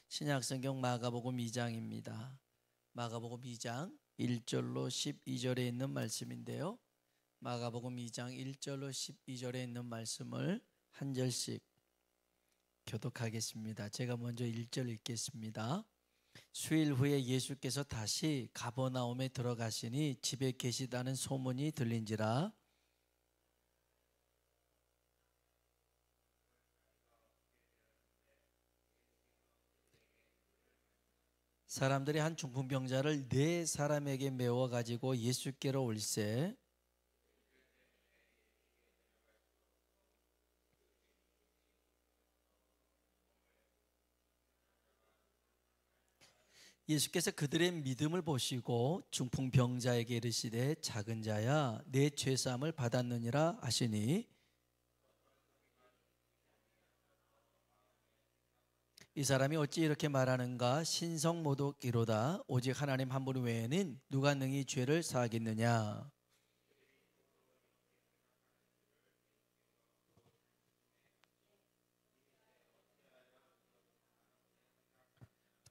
신약성경 마가복음 2장입니다. 마가복음 2장 1절로 12절에 있는 말씀인데요. 마가복음 2장 1절로 12절에 있는 말씀을 한 절씩 교독하겠습니다. 제가 먼저 1절 읽겠습니다. 수일 후에 예수께서 다시 가버나움에 들어가시니 집에 계시다는 소문이 들린지라. 사람들이 한 중풍병자를 4사람에게 메워 가지고 예수께로 올세 예수께서 그들의 믿음을 보시고 중풍병자에게 이르시되 작은 자야 내 죄사함을 받았느니라 하시니 이 사람이 어찌 이렇게 말하는가? 신성모독이로다. 오직 하나님 한 분 외에는 누가 능히 죄를 사하겠느냐?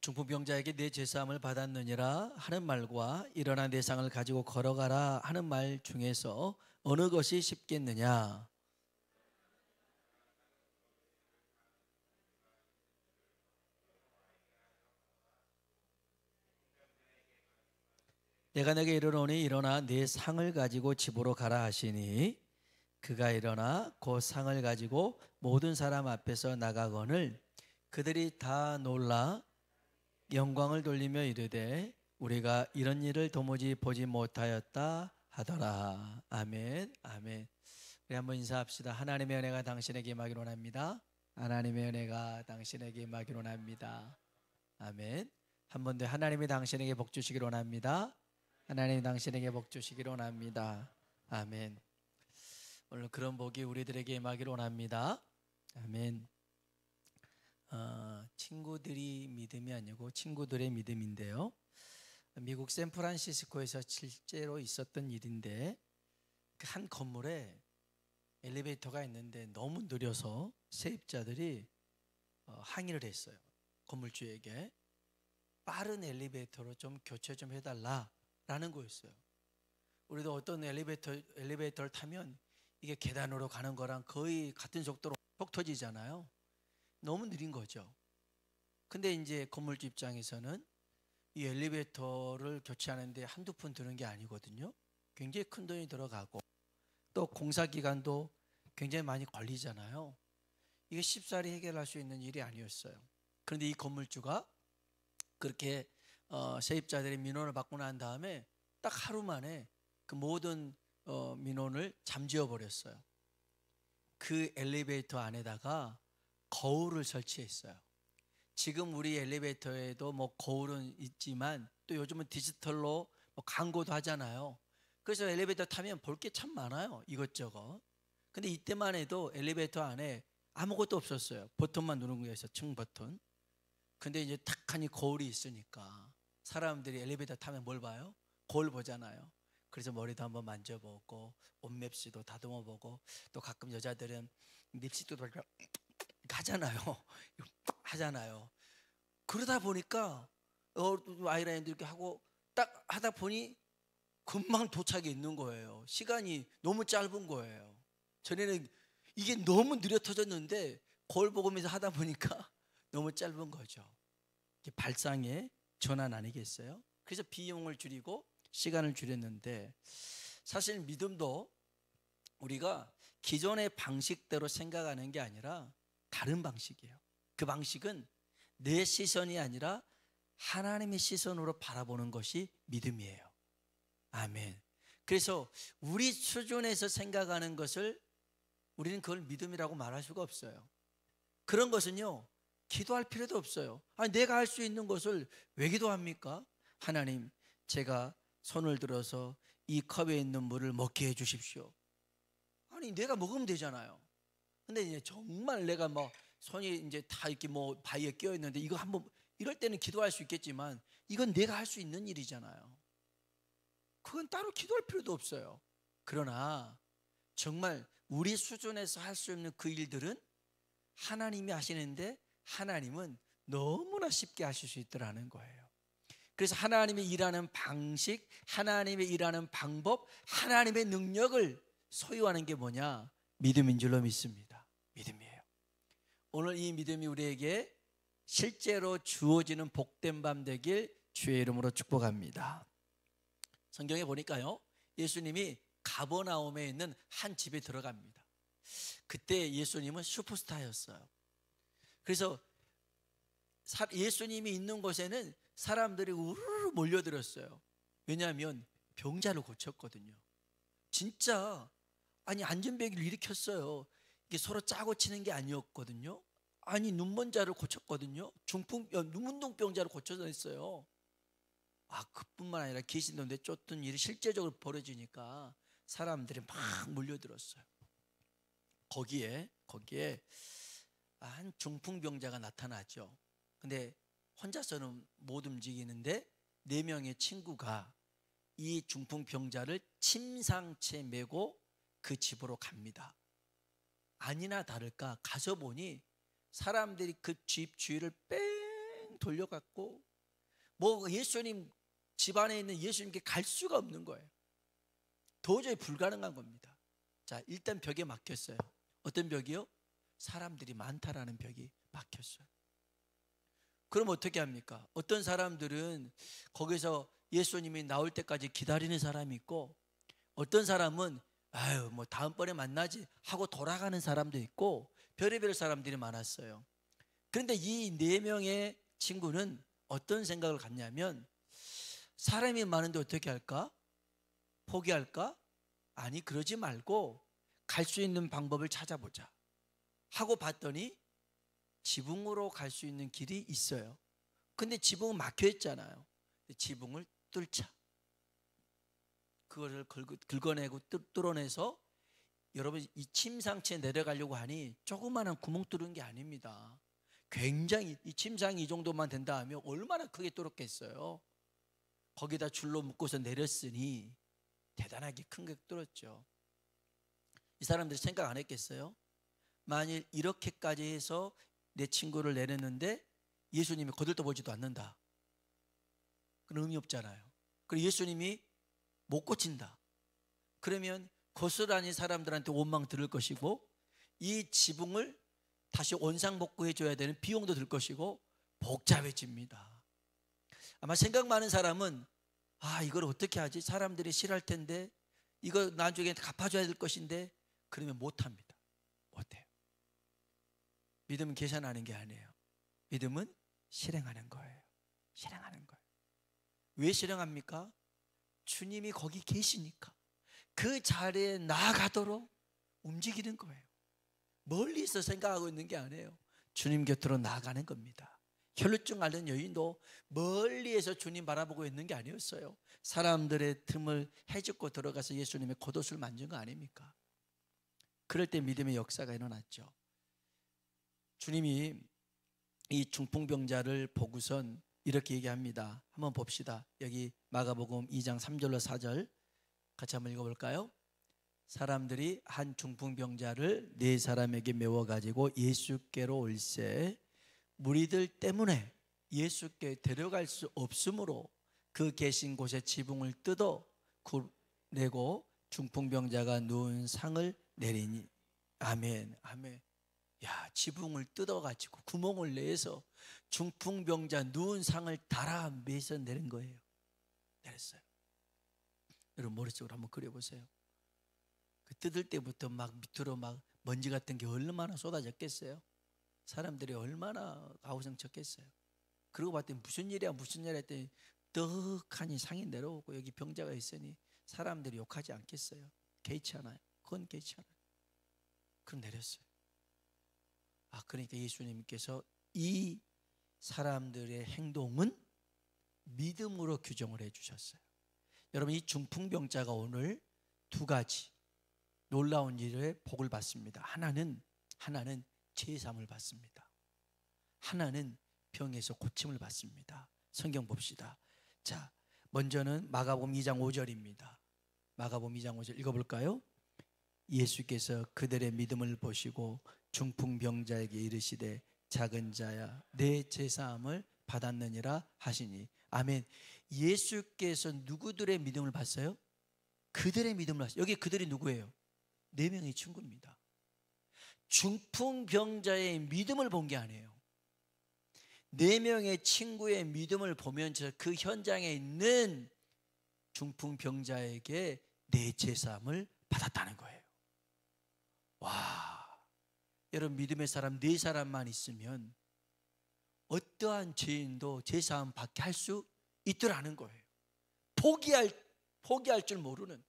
중풍병자에게 내 죄사함을 받았느니라 하는 말과 일어나 내 상을 가지고 걸어가라 하는 말 중에서 어느 것이 쉽겠느냐? 내가 내게 이르노니 일어나 네 상을 가지고 집으로 가라 하시니 그가 일어나 그 상을 가지고 모든 사람 앞에서 나가거늘 그들이 다 놀라 영광을 돌리며 이르되 우리가 이런 일을 도무지 보지 못하였다 하더라. 아멘. 아멘. 우리 한번 인사합시다. 하나님의 은혜가 당신에게 임하기를 원합니다. 하나님의 은혜가 당신에게 임하기를 원합니다. 아멘. 한 번 더 하나님이 당신에게 복 주시기를 원합니다. 하나님이 당신에게 복 주시기를 원합니다. 아멘. 오늘 그런 복이 우리들에게 임하기를 원합니다. 아멘. 친구들이 믿음이 아니고 친구들의 믿음인데요. 미국 샌프란시스코에서 실제로 있었던 일인데 한 건물에 엘리베이터가 있는데 너무 느려서 세입자들이 항의를 했어요. 건물주에게 빠른 엘리베이터로 좀 교체 좀 해달라라는 거였어요. 우리도 어떤 엘리베이터를 타면 이게 계단으로 가는 거랑 거의 같은 속도로 톡 터지잖아요. 너무 느린 거죠. 근데 이제 건물주 입장에서는 이 엘리베이터를 교체하는데 한두 푼 드는 게 아니거든요. 굉장히 큰 돈이 들어가고 또 공사 기간도 굉장히 많이 걸리잖아요. 이게 쉽사리 해결할 수 있는 일이 아니었어요. 그런데 이 건물주가 그렇게 세입자들의 민원을 받고 난 다음에 딱 하루 만에 그 모든 민원을 잠재워 버렸어요. 그 엘리베이터 안에다가 거울을 설치했어요. 지금 우리 엘리베이터에도 뭐 거울은 있지만 또 요즘은 디지털로 뭐 광고도 하잖아요. 그래서 엘리베이터 타면 볼 게 참 많아요. 이것저것. 근데 이때만 해도 엘리베이터 안에 아무것도 없었어요. 버튼만 누르는 거였어요. 층 버튼. 근데 이제 탁하니 거울이 있으니까 사람들이 엘리베이터 타면 뭘 봐요? 거울 보잖아요. 그래서 머리도 한번 만져보고 옷맵시도 다듬어보고 또 가끔 여자들은 립스틱도 하잖아요. 하잖아요. 그러다 보니까 아이라인도 이렇게 하고 딱 하다 보니 금방 도착이 있는 거예요. 시간이 너무 짧은 거예요. 전에는 이게 너무 느려 터졌는데 거울 보면서 하다 보니까 너무 짧은 거죠. 이게 발상의 전환 아니겠어요? 그래서 비용을 줄이고 시간을 줄였는데 사실 믿음도 우리가 기존의 방식대로 생각하는 게 아니라 다른 방식이에요. 그 방식은 내 시선이 아니라 하나님의 시선으로 바라보는 것이 믿음이에요. 아멘. 그래서 우리 수준에서 생각하는 것을 우리는 그걸 믿음이라고 말할 수가 없어요. 그런 것은요 기도할 필요도 없어요. 아니 내가 할 수 있는 것을 왜 기도합니까? 하나님 제가 손을 들어서 이 컵에 있는 물을 먹게 해 주십시오. 아니 내가 먹으면 되잖아요. 근데 이제 정말 내가 뭐 손이 이제 다 이렇게 뭐 바위에 끼어 있는데 이거 한번 이럴 때는 기도할 수 있겠지만 이건 내가 할 수 있는 일이잖아요. 그건 따로 기도할 필요도 없어요. 그러나 정말 우리 수준에서 할 수 없는 그 일들은 하나님이 하시는데 하나님은 너무나 쉽게 하실 수 있더라는 거예요. 그래서 하나님의 일하는 방식, 하나님의 일하는 방법, 하나님의 능력을 소유하는 게 뭐냐? 믿음인 줄로 믿습니다. 믿음이에요. 오늘 이 믿음이 우리에게 실제로 주어지는 복된 밤 되길 주의 이름으로 축복합니다. 성경에 보니까요, 예수님이 가버나움에 있는 한 집에 들어갑니다. 그때 예수님은 슈퍼스타였어요. 그래서 예수님이 있는 곳에는 사람들이 우르르 몰려들었어요. 왜냐하면 병자를 고쳤거든요. 진짜 안전병을 일으켰어요. 이게 서로 짜고 치는 게 아니었거든요. 눈먼 자를 고쳤거든요. 눈문동병자를 고쳐냈어요. 그뿐만 아니라 귀신도 내쫓던 일이 실제적으로 벌어지니까 사람들이 막 몰려들었어요. 거기에 한 중풍병자가 나타나죠. 근데 혼자서는 못 움직이는데 4명의 친구가 이 중풍병자를 침상채 메고 그 집으로 갑니다. 아니나 다를까 가서 보니 사람들이 그 집 주위를 뺑 돌려갖고 예수님 집 안에 있는 예수님께 갈 수가 없는 거예요. 도저히 불가능한 겁니다. 자, 일단 벽에 막혔어요. 어떤 벽이요? 사람들이 많다라는 벽이 막혔어요. 그럼 어떻게 합니까? 어떤 사람들은 거기서 예수님이 나올 때까지 기다리는 사람이 있고, 어떤 사람은 다음번에 만나지 하고 돌아가는 사람도 있고, 별의별 사람들이 많았어요. 그런데 이 4명의 친구는 어떤 생각을 갖냐면, 사람이 많은데 어떻게 할까? 포기할까? 아니, 그러지 말고 갈 수 있는 방법을 찾아보자 하고 봤더니 지붕으로 갈 수 있는 길이 있어요. 근데 지붕은 막혀 있잖아요. 지붕을 뚫자. 그거를 긁어내고 뚫어내서, 여러분, 이 침상채 내려가려고 하니 조그마한 구멍 뚫은 게 아닙니다. 굉장히, 이 침상이 이 정도만 된다 하면 얼마나 크게 뚫었겠어요. 거기다 줄로 묶어서 내렸으니 대단하게 큰 게 뚫었죠. 이 사람들이 생각 안 했겠어요? 만일 이렇게까지 해서 내 친구를 내렸는데 예수님이 거들떠보지도 않는다, 그런 의미 없잖아요. 그리고 예수님이 못 고친다, 그러면 고스란히 사람들한테 원망 들을 것이고, 이 지붕을 다시 원상복구해 줘야 되는 비용도 들 것이고 복잡해집니다. 아마 생각 많은 사람은 이걸 어떻게 하지? 사람들이 싫어할 텐데, 이거 나중에 갚아줘야 될 것인데, 그러면 못합니다. 못해요. 믿음은 계산하는 게 아니에요. 믿음은 실행하는 거예요. 실행하는 거예요. 왜 실행합니까? 주님이 거기 계시니까 그 자리에 나아가도록 움직이는 거예요. 멀리서 생각하고 있는 게 아니에요. 주님 곁으로 나아가는 겁니다. 혈루증 앓는 여인도 멀리에서 주님 바라보고 있는 게 아니었어요. 사람들의 틈을 헤집고 들어가서 예수님의 겉옷을 만진 거 아닙니까? 그럴 때 믿음의 역사가 일어났죠. 주님이 이 중풍병자를 보고선 이렇게 얘기합니다. 한번 봅시다. 여기 마가복음 2장 3절로 4절 같이 한번 읽어볼까요? 사람들이 한 중풍병자를 4사람에게 메워가지고 예수께로 올세, 무리들 때문에 예수께 데려갈 수 없으므로 그 계신 곳에 지붕을 뜯어 내고 중풍병자가 누운 상을 내리니. 아멘, 아멘. 야, 지붕을 뜯어가지고 구멍을 내서 중풍병자 누운 상을 달아 매서 내린 거예요. 내렸어요. 여러분 머릿속으로 한번 그려보세요. 그 뜯을 때부터 막 밑으로 막 먼지 같은 게 얼마나 쏟아졌겠어요. 사람들이 얼마나 가오성쳤겠어요. 그러고 봤더니 무슨 일이야 했더니 떡하니 상이 내려오고 여기 병자가 있으니 사람들이 욕하지 않겠어요. 개의치 않아요. 그건 개의치 않아요. 그럼 내렸어요. 그러니까 예수님께서 이 사람들의 행동은 믿음으로 규정을 해주셨어요. 여러분, 이 중풍병자가 오늘 2가지 놀라운 일에 복을 받습니다. 하나는 제삼을 받습니다. 하나는 병에서 고침을 받습니다. 성경 봅시다. 자, 먼저는 마가복음 2장 5절입니다. 마가복음 2장 5절 읽어볼까요? 예수께서 그들의 믿음을 보시고 중풍병자에게 이르시되 작은 자야 내 제사함을 받았느니라 하시니. 아멘. 예수께서 누구들의 믿음을 봤어요? 그들의 믿음을 봤어요. 여기 그들이 누구예요? 4명의 친구입니다. 중풍병자의 믿음을 본 게 아니에요. 4명의 친구의 믿음을 보면서 그 현장에 있는 중풍병자에게 내 제사함을 받았다는 거예요. 와, 여러분, 믿음의 사람 4사람만 있으면 어떠한 죄인도 제사함 받게 할 수 있더라는 거예요. 포기할 줄 모르는,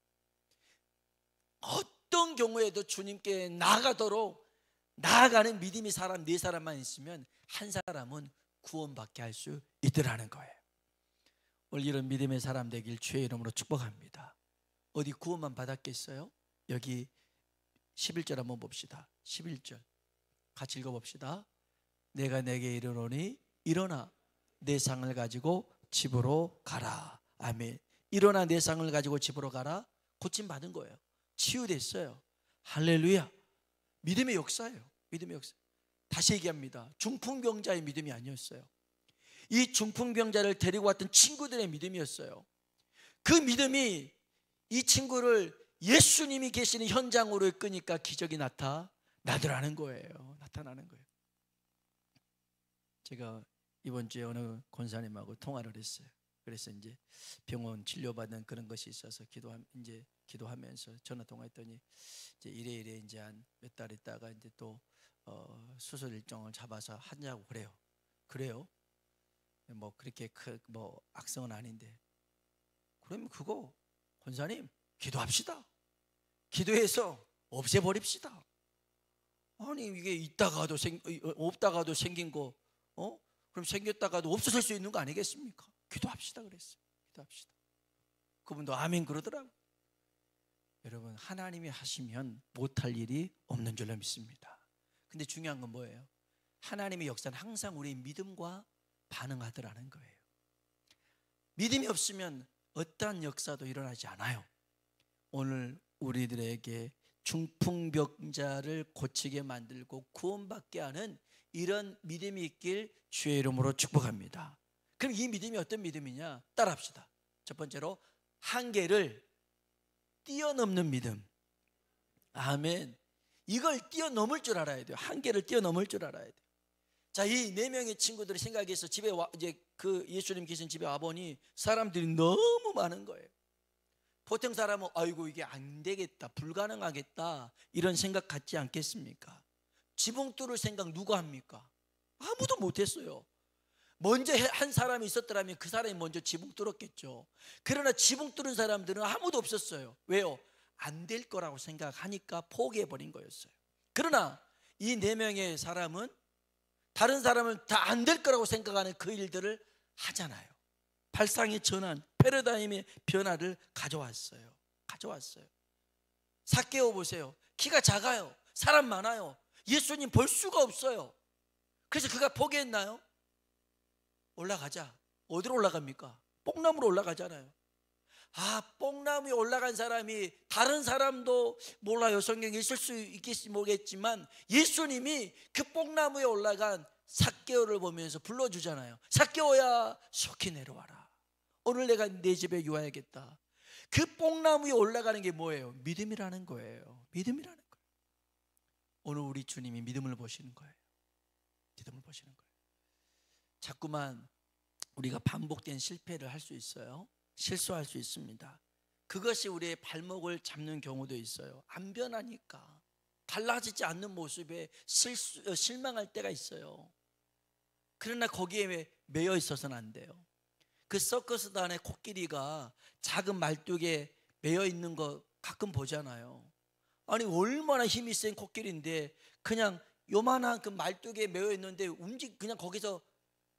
어떤 경우에도 주님께 나아가는 믿음의 사람 4사람만 있으면 한 사람은 구원받게 할 수 있더라는 거예요. 오늘 이런 믿음의 사람 되길 주의 이름으로 축복합니다. 어디 구원만 받았겠어요? 여기 11절 한번 봅시다. 11절 같이 읽어봅시다. 내가 내게 이르노니 일어나 내 상을 가지고 집으로 가라. 아멘. 일어나 내 상을 가지고 집으로 가라. 고침받은 거예요. 치유됐어요. 할렐루야. 믿음의 역사예요. 믿음의 역사. 다시 얘기합니다. 중풍병자의 믿음이 아니었어요. 이 중풍병자를 데리고 왔던 친구들의 믿음이었어요. 그 믿음이 이 친구를 예수님이 계시는 현장으로 이끄니까 기적이 나타나는 거예요. 제가 이번 주에 어느 권사님하고 통화를 했어요. 그래서 이제 병원 치료받는 그런 것이 있어서 기도하면서 전화 통화했더니 이제 이래 이제 한 몇 달 있다가 이제 또 수술 일정을 잡아서 하냐고 그래요. 뭐 그렇게 뭐 악성은 아닌데. 그러면 그거 권사님 기도합시다. 기도해서 없애버립시다. 아니 이게 있다가도 없다가도 생긴 거 그럼 생겼다가도 없어질 수 있는 거 아니겠습니까? 기도합시다 그랬어요. 기도합시다. 그분도 아멘 그러더라고요. 여러분, 하나님이 하시면 못할 일이 없는 줄로 믿습니다. 근데 중요한 건 뭐예요? 하나님의 역사는 항상 우리의 믿음과 반응하더라는 거예요. 믿음이 없으면 어떠한 역사도 일어나지 않아요. 오늘 우리들에게 중풍병자를 고치게 만들고 구원받게 하는 이런 믿음이 있길 주의 이름으로 축복합니다. 그럼 이 믿음이 어떤 믿음이냐? 따라합시다. 첫 번째로 한계를 뛰어넘는 믿음. 아멘. 이걸 뛰어넘을 줄 알아야 돼요. 한계를 뛰어넘을 줄 알아야 돼요. 자, 이 4명의 친구들이 생각해서 집에 이제 그 예수님 계신 집에 와보니 사람들이 너무 많은 거예요. 보통 사람은 아이고 이게 안 되겠다, 불가능하겠다 이런 생각 갖지 않겠습니까? 지붕 뚫을 생각 누가 합니까? 아무도 못했어요. 먼저 한 사람이 있었더라면 그 사람이 먼저 지붕 뚫었겠죠. 그러나 지붕 뚫은 사람들은 아무도 없었어요. 왜요? 안 될 거라고 생각하니까 포기해버린 거였어요. 그러나 이 4명의 사람은 다른 사람은 다 안 될 거라고 생각하는 그 일들을 하잖아요. 발상의 전환, 패러다임의 변화를 가져왔어요. 삭개오 보세요. 키가 작아요. 사람 많아요. 예수님 볼 수가 없어요. 그래서 그가 포기했나요? 올라가자. 어디로 올라갑니까? 뽕나무로 올라가잖아요. 뽕나무에 올라간 사람이 다른 사람도 몰라요. 성경에 있을 수 있겠지 모르겠지만 예수님이 그 뽕나무에 올라간 삭개오를 보면서 불러주잖아요. 삭개오야 속히 내려와라. 오늘 내가 내 집에 유하야겠다. 그 뽕나무에 올라가는 게 뭐예요? 믿음이라는 거예요. 믿음이라는 거예요. 오늘 우리 주님이 믿음을 보시는 거예요. 믿음을 보시는 거예요. 자꾸만 우리가 반복된 실패를 할 수 있어요. 실수할 수 있습니다. 그것이 우리의 발목을 잡는 경우도 있어요. 안 변하니까, 달라지지 않는 모습에 실망할 때가 있어요. 그러나 거기에 매여 있어서는 안 돼요. 그 서커스단의 코끼리가 작은 말뚝에 매여 있는 거 가끔 보잖아요. 아니 얼마나 힘이 센 코끼리인데 그냥 요만한 그 말뚝에 매여 있는데 그냥 거기서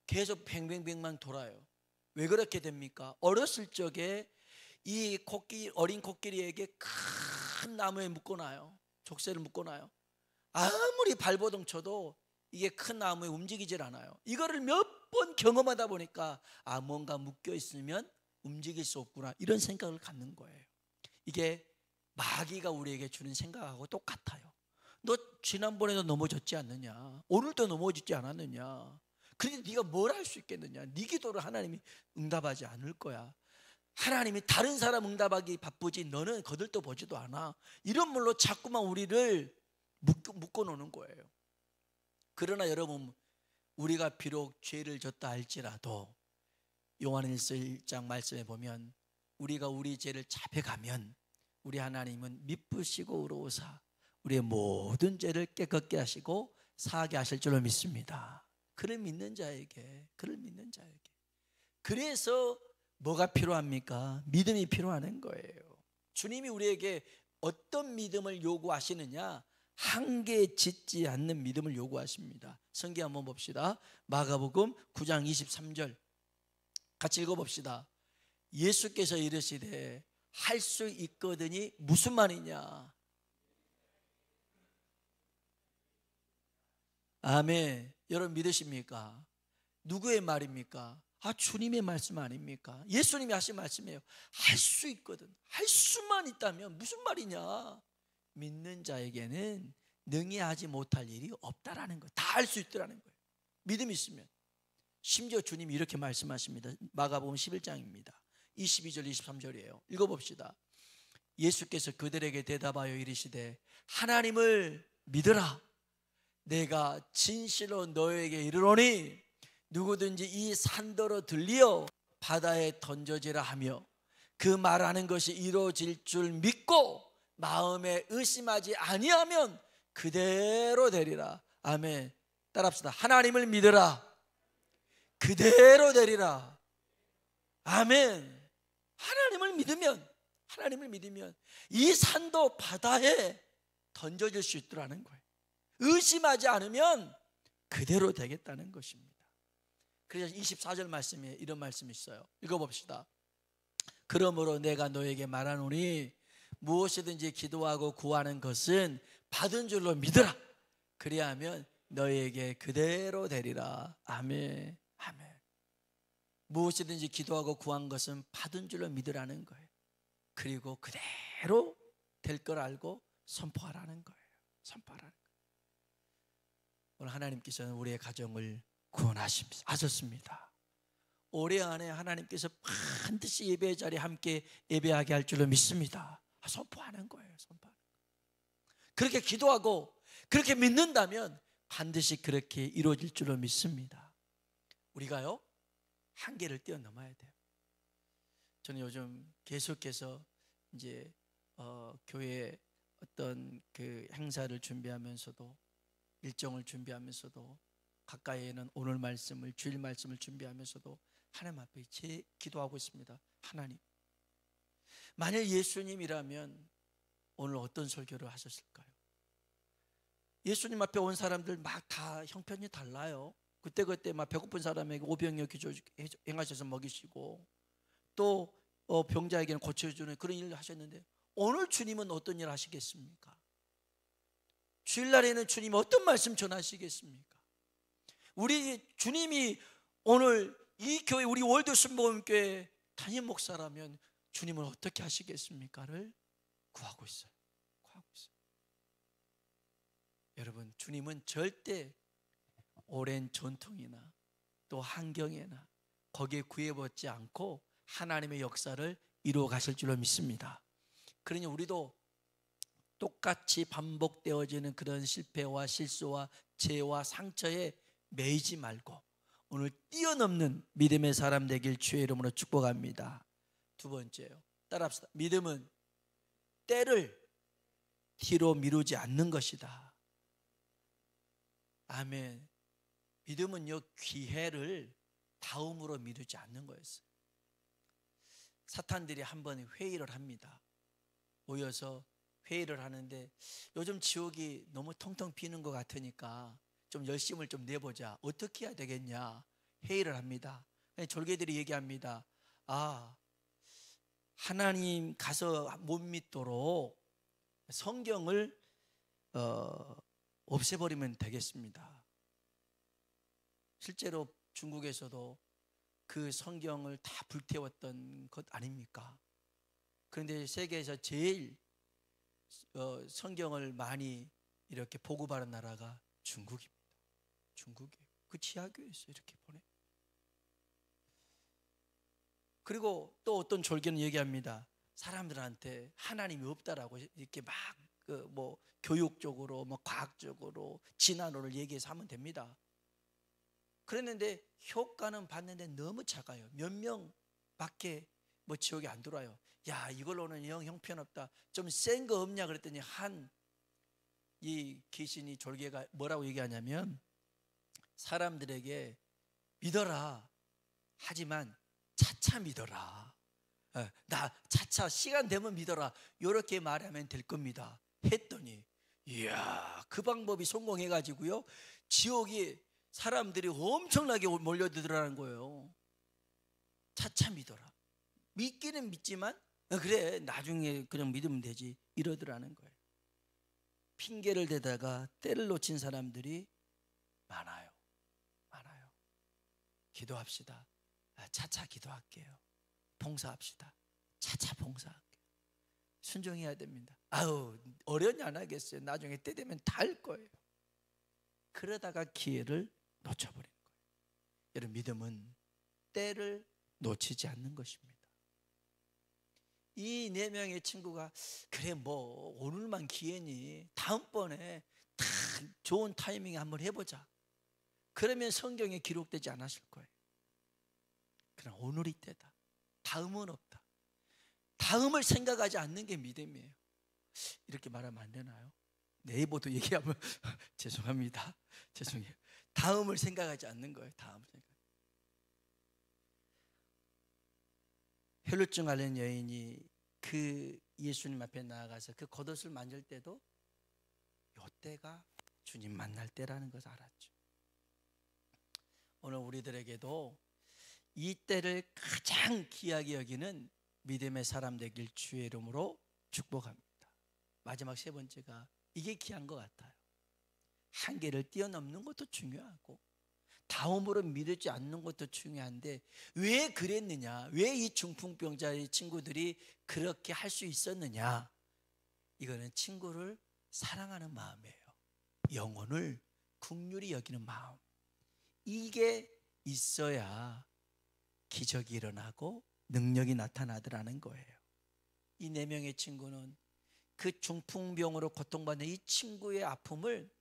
계속 뱅뱅뱅만 돌아요. 왜 그렇게 됩니까? 어렸을 적에 이 어린 코끼리에게 큰 나무에 묶어놔요. 족쇄를 묶어놔요. 아무리 발버둥 쳐도 이게 큰 나무에 움직이질 않아요. 이거를 몇 번 경험하다 보니까 뭔가 묶여 있으면 움직일 수 없구나 이런 생각을 갖는 거예요. 이게 마귀가 우리에게 주는 생각하고 똑같아요. 너 지난번에도 넘어졌지 않느냐? 오늘도 넘어지지 않았느냐? 그런데 네가 뭘 할 수 있겠느냐? 네 기도를 하나님이 응답하지 않을 거야. 하나님이 다른 사람 응답하기 바쁘지 너는 거들떠 보지도 않아. 이런 말로 자꾸만 우리를 묶어 놓는 거예요. 그러나 여러분, 우리가 비록 죄를 졌다 할지라도 요한일서 1장 말씀에 보면 우리가 우리 죄를 자백하면 우리 하나님은 미쁘시고 의로우사 우리의 모든 죄를 깨끗게 하시고 사하게 하실 줄로 믿습니다. 그를 믿는 자에게, 그를 믿는 자에게. 그래서 뭐가 필요합니까? 믿음이 필요한 거예요. 주님이 우리에게 어떤 믿음을 요구하시느냐? 한계에 짓지 않는 믿음을 요구하십니다. 성경 한번 봅시다. 마가복음 9장 23절 같이 읽어봅시다. 예수께서 이르시되 할 수 있거든이 무슨 말이냐? 아멘. 여러분 믿으십니까? 누구의 말입니까? 주님의 말씀 아닙니까? 예수님이 하신 말씀이에요. 할 수 있거든. 할 수만 있다면 무슨 말이냐? 믿는 자에게는 능히 하지 못할 일이 없다라는 거예요. 다 할 수 있더라는 거예요. 믿음이 있으면. 심지어 주님이 이렇게 말씀하십니다. 마가복음 11장입니다. 22절 23절이에요. 읽어봅시다. 예수께서 그들에게 대답하여 이르시되 하나님을 믿으라. 내가 진실로 너에게 이르노니 누구든지 이 산더러 들리어 바다에 던져지라 하며 그 말하는 것이 이루어질 줄 믿고 마음에 의심하지 아니하면 그대로 되리라. 아멘. 따라합시다. 하나님을 믿으라. 그대로 되리라. 아멘. 하나님을 믿으면 이 산도 바다에 던져질 수 있더라는 거예요. 의심하지 않으면 그대로 되겠다는 것입니다. 그래서 24절 말씀에 이런 말씀이 있어요. 읽어봅시다. 그러므로 내가 너에게 말하노니 무엇이든지 기도하고 구하는 것은 받은 줄로 믿으라. 그리하면 너에게 그대로 되리라. 아멘. 아멘. 무엇이든지 기도하고 구한 것은 받은 줄로 믿으라는 거예요. 그리고 그대로 될 걸 알고 선포하라는 거예요. 선포하라는 거예요. 오늘 하나님께서는 우리의 가정을 구원하셨습니다. 올해 안에 하나님께서 반드시 예배의 자리에 함께 예배하게 할 줄로 믿습니다. 선포하는 거예요. 선포하는 거예요. 그렇게 기도하고 그렇게 믿는다면 반드시 그렇게 이루어질 줄로 믿습니다. 우리가요 한계를 뛰어넘어야 돼요. 저는 요즘 계속해서 이제 교회 어떤 그 행사를 준비하면서도 일정을 준비하면서도 가까이에는 오늘 말씀을 주일 말씀을 준비하면서도 하나님 앞에 기도하고 있습니다. 하나님, 만약 예수님이라면 오늘 어떤 설교를 하셨을까요? 예수님 앞에 온 사람들 막 다 형편이 달라요. 그때 막 배고픈 사람에게 오병이어 기조 행하셔서 먹이시고 또 병자에게는 고쳐주는 그런 일을 하셨는데 오늘 주님은 어떤 일 하시겠습니까? 주일날에는 주님이 어떤 말씀 전하시겠습니까? 우리 주님이 오늘 이 교회 우리 월드 순복음교회 담임 목사라면 주님은 어떻게 하시겠습니까를 구하고 있어요. 구하고 있어요. 여러분, 주님은 절대 오랜 전통이나 또 환경이나 거기에 구애받지 않고 하나님의 역사를 이루어 가실 줄로 믿습니다. 그러니 우리도 똑같이 반복되어지는 그런 실패와 실수와 죄와 상처에 매이지 말고 오늘 뛰어넘는 믿음의 사람 되길 주의 이름으로 축복합니다. 두 번째요, 따라합시다. 믿음은 때를 뒤로 미루지 않는 것이다. 아멘. 믿음은요 기회를 다음으로 미루지 않는 거였어요. 사탄들이 한번 회의를 합니다. 모여서 회의를 하는데 요즘 지옥이 너무 텅텅 비는 것 같으니까 좀 열심을 좀 내보자. 어떻게 해야 되겠냐 회의를 합니다. 졸개들이 얘기합니다. 하나님 가서 못 믿도록 성경을 없애버리면 되겠습니다. 실제로 중국에서도 그 성경을 다 불태웠던 것 아닙니까? 그런데 세계에서 제일 성경을 많이 이렇게 보급하는 나라가 중국입니다. 중국이에요. 그 지하교회에서 이렇게 보내. 그리고 또 어떤 졸개는 얘기합니다. 사람들한테 하나님이 없다라고 이렇게 막 뭐 교육적으로 뭐 과학적으로 진화론을 얘기해서 하면 됩니다. 그랬는데 효과는 봤는데 너무 작아요. 몇 명밖에 뭐 지옥에 안 들어와요. 야, 이걸로는 영 형편없다. 좀 센 거 없냐 그랬더니 이 귀신이 졸개가 뭐라고 얘기하냐면, 사람들에게 믿어라. 하지만 차차 믿어라. 나 차차 시간 되면 믿어라. 이렇게 말하면 될 겁니다. 했더니 이야, 그 방법이 성공해가지고요, 지옥에 사람들이 엄청나게 몰려들더라는 거예요. 차차 믿어라. 믿기는 믿지만 그래 나중에 그냥 믿으면 되지 이러더라는 거예요. 핑계를 대다가 때를 놓친 사람들이 많아요. 기도합시다. 차차 기도할게요. 봉사합시다. 차차 봉사할게요. 순종해야 됩니다. 아유, 어련히 안 하겠어요. 나중에 때 되면 다 할 거예요. 그러다가 기회를 놓쳐버린 거예요. 여러분, 믿음은 때를 놓치지 않는 것입니다. 이 4명의 친구가 그래 뭐 오늘만 기회니 다음번에 다 좋은 타이밍에 한번 해보자. 그러면 성경에 기록되지 않았을 거예요. 그러나 오늘이 때다. 다음은 없다. 다음을 생각하지 않는 게 믿음이에요. 이렇게 말하면 안 되나요? 네이버도 얘기하면 죄송합니다. 죄송해요. 다음을 생각하지 않는 거예요. 다음 생각. 혈루증 앓는 여인이 그 예수님 앞에 나아가서 그 겉옷을 만질 때도 이때가 주님 만날 때라는 것을 알았죠. 오늘 우리들에게도 이 때를 가장 귀하게 여기는 믿음의 사람 되길 주의 이름으로 축복합니다. 마지막 3번째가 이게 귀한 것 같아요. 한계를 뛰어넘는 것도 중요하고 다음으로 믿지 않는 것도 중요한데, 왜 그랬느냐, 왜 이 중풍병자의 친구들이 그렇게 할 수 있었느냐, 이거는 친구를 사랑하는 마음이에요. 영혼을 긍휼히 여기는 마음, 이게 있어야 기적이 일어나고 능력이 나타나더라는 거예요. 이 4명의 친구는 그 중풍병으로 고통받는 이 친구의 아픔을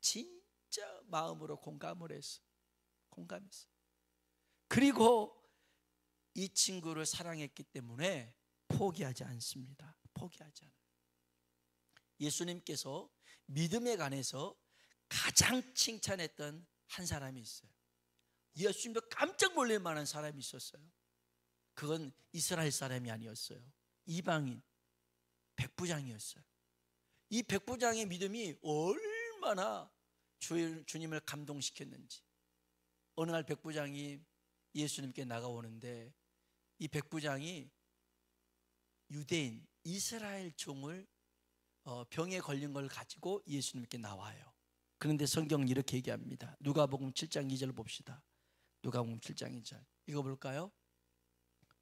진짜 마음으로 공감했어요. 그리고 이 친구를 사랑했기 때문에 포기하지 않습니다. 포기하지 않아요. 예수님께서 믿음에 관해서 가장 칭찬했던 한 사람이 있어요. 예수님도 깜짝 놀랄 만한 사람이 있었어요. 그건 이스라엘 사람이 아니었어요. 이방인 백부장이었어요. 이 백부장의 믿음이 얼마나 주님을 감동시켰는지. 어느 날 백부장이 예수님께 나가오는데, 이 백부장이 유대인 이스라엘 종을 병에 걸린 걸 가지고 예수님께 나와요. 그런데 성경은 이렇게 얘기합니다. 누가복음 7장 2절 봅시다. 누가복음 7장 2절 읽어볼까요?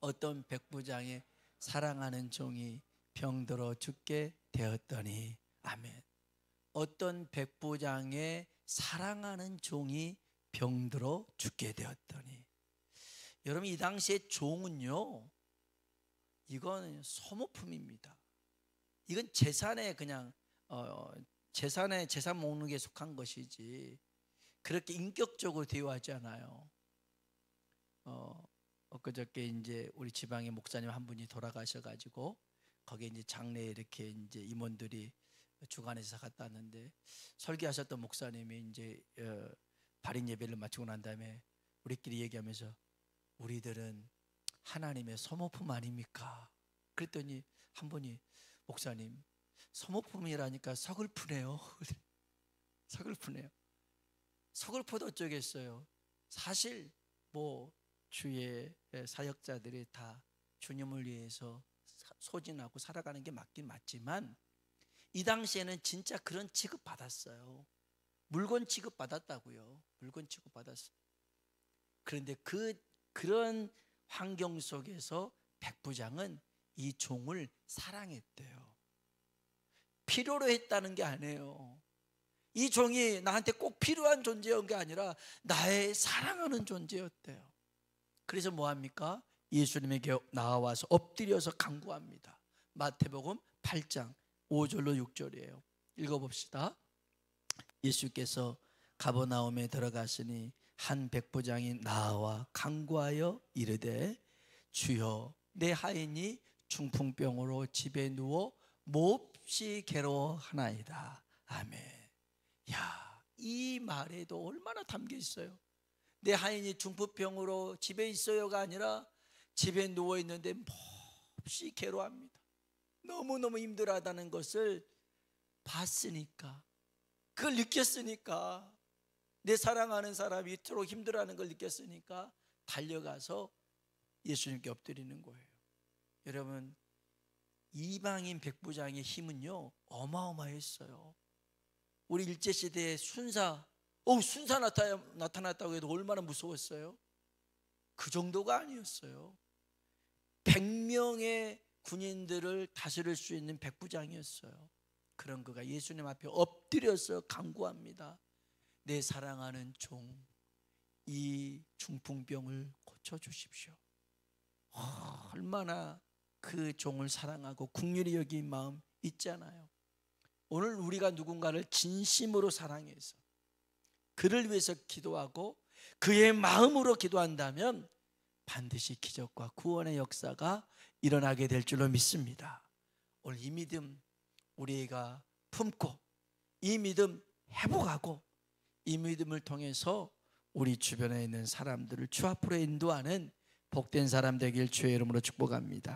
어떤 백부장의 사랑하는 종이 병들어 죽게 되었더니, 아멘. 어떤 백부장의 사랑하는 종이 병들어 죽게 되었더니. 여러분, 이 당시에 종은요, 이건 소모품입니다. 이건 재산에 그냥 재산 목록에 속한 것이지 그렇게 인격적으로 대우하지 않아요. 엊그저께 이제 우리 지방의 목사님 한 분이 돌아가셔가지고 거기에 이제 장례에 이렇게 이제 임원들이 주관해서 갔다 왔는데, 설교하셨던 목사님이 이제 발인 예배를 마치고 난 다음에 우리끼리 얘기하면서 우리들은 하나님의 소모품 아닙니까? 그랬더니 한 분이, 목사님 소모품이라니까 서글프네요. 서글프네요. 서글퍼도 어쩌겠어요. 사실 뭐 주의 사역자들이 다 주님을 위해서 소진하고 살아가는 게 맞긴 맞지만, 이 당시에는 진짜 그런 취급 받았어요. 물건 취급 받았다고요. 물건 취급 받았어요. 그런데 그런 환경 속에서 백부장은 이 종을 사랑했대요. 필요로 했다는 게 아니에요. 이 종이 나한테 꼭 필요한 존재인 게 아니라 나의 사랑하는 존재였대요. 그래서 뭐합니까? 예수님에게 나와서 엎드려서 간구합니다. 마태복음 8장 5절로 6절이에요. 읽어봅시다. 예수께서 가버나움에 들어가시니 한 백부장이 나와 간구하여 이르되 주여 내 하인이 중풍병으로 집에 누워 몹시 괴로워하나이다. 아멘. 야, 이 말에도 얼마나 담겨 있어요. 내 하인이 중풍병으로 집에 있어요가 아니라 집에 누워 있는데 몹시 괴로워합니다. 너무너무 힘들어하다는 것을 봤으니까, 그걸 느꼈으니까, 내 사랑하는 사람이 이토록 힘들어하는 걸 느꼈으니까 달려가서 예수님께 엎드리는 거예요. 여러분, 이방인 백부장의 힘은요 어마어마했어요. 우리 일제시대에 순사 나타났다고 해도 얼마나 무서웠어요. 그 정도가 아니었어요. 100명의 군인들을 다스릴 수 있는 백부장이었어요. 그런 그가 예수님 앞에 엎드려서 간구합니다. 내 사랑하는 종, 이 중풍병을 고쳐주십시오. 얼마나 그 종을 사랑하고 긍휼히 여긴 마음 있잖아요. 오늘 우리가 누군가를 진심으로 사랑해서 그를 위해서 기도하고 그의 마음으로 기도한다면 반드시 기적과 구원의 역사가 일어나게 될 줄로 믿습니다. 오늘 이 믿음 우리가 품고 이 믿음 회복하고 이 믿음을 통해서 우리 주변에 있는 사람들을 주 앞으로 인도하는 복된 사람 되길 주의 이름으로 축복합니다.